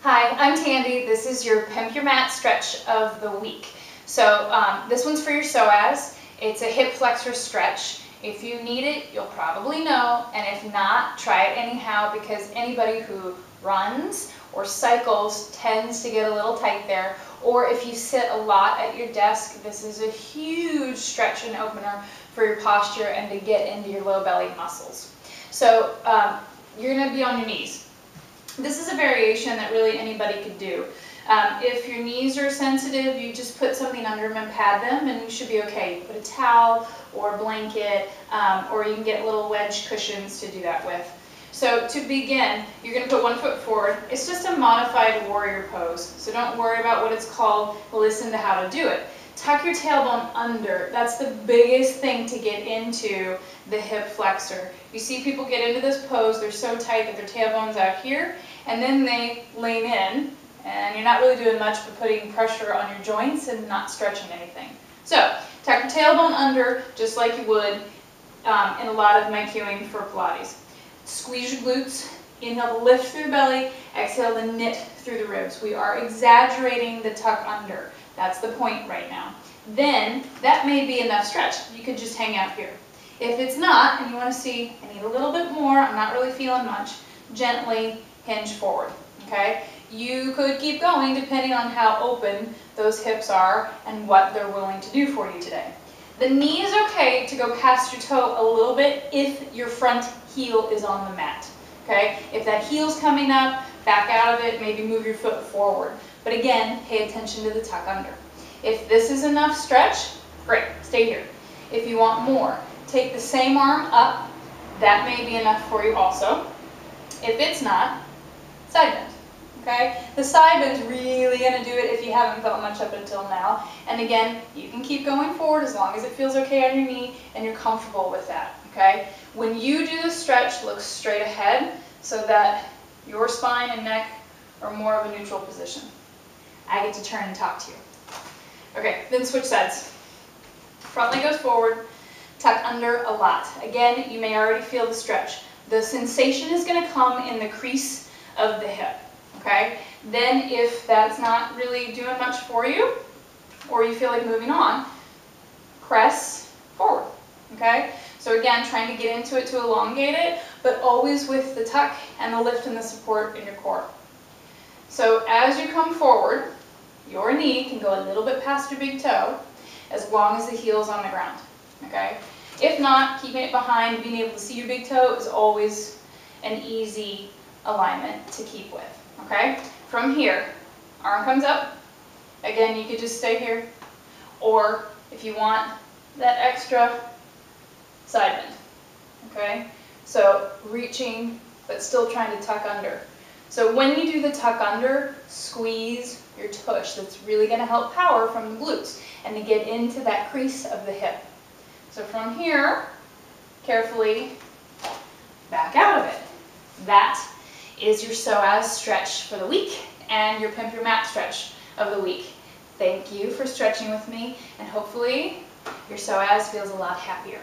Hi, I'm Tandy. This is your Pimp Your Mat stretch of the week. So this one's for your psoas. It's a hip flexor stretch. If you need it, you'll probably know, and if not, try it anyhow, because anybody who runs or cycles tends to get a little tight there. Or if you sit a lot at your desk, this is a huge stretch and opener for your posture and to get into your low belly muscles. So you're going to be on your knees. This is a variation that really anybody could do. If your knees are sensitive, you just put something under them and pad them, and you should be okay. You put a towel or a blanket, or you can get little wedge cushions to do that with. So to begin, you're going to put one foot forward. It's just a modified warrior pose, so don't worry about what it's called. Listen to how to do it. Tuck your tailbone under. That's the biggest thing to get into the hip flexor. You see people get into this pose, they're so tight that their tailbone's out here, and then they lean in, and you're not really doing much but putting pressure on your joints and not stretching anything. So, tuck your tailbone under just like you would in a lot of my cueing for Pilates. Squeeze your glutes, inhale to lift through the belly, exhale to knit through the ribs. We are exaggerating the tuck under. That's the point right now. Then, that may be enough stretch. You could just hang out here. If it's not, and you want to see, I need a little bit more, I'm not really feeling much, gently hinge forward, okay? You could keep going depending on how open those hips are and what they're willing to do for you today. The knee is okay to go past your toe a little bit if your front heel is on the mat, okay? If that heel's coming up, back out of it, maybe move your foot forward. But again, pay attention to the tuck under. If this is enough stretch, great, stay here. If you want more, take the same arm up. That may be enough for you also. If it's not, side bend, okay? The side bend's really gonna do it if you haven't felt much up until now. And again, you can keep going forward as long as it feels okay on your knee and you're comfortable with that, okay? When you do the stretch, look straight ahead so that your spine and neck are more of a neutral position. I get to turn and talk to you. Okay, then switch sides. Front leg goes forward, tuck under a lot. Again, you may already feel the stretch. The sensation is going to come in the crease of the hip, okay? Then if that's not really doing much for you, or you feel like moving on, press forward, okay? So again, trying to get into it to elongate it, but always with the tuck and the lift and the support in your core. So as you come forward, your knee can go a little bit past your big toe, as long as the heel's on the ground, okay? If not, keeping it behind, being able to see your big toe is always an easy alignment to keep with, okay? From here, arm comes up. Again, you could just stay here. Or if you want that extra, side bend, okay? So reaching, but still trying to tuck under. So when you do the tuck under, squeeze your tush. That's really going to help power from the glutes and to get into that crease of the hip. So from here, carefully back out of it. That is your psoas stretch for the week and your Pimp Your Mat stretch of the week. Thank you for stretching with me, and hopefully your psoas feels a lot happier.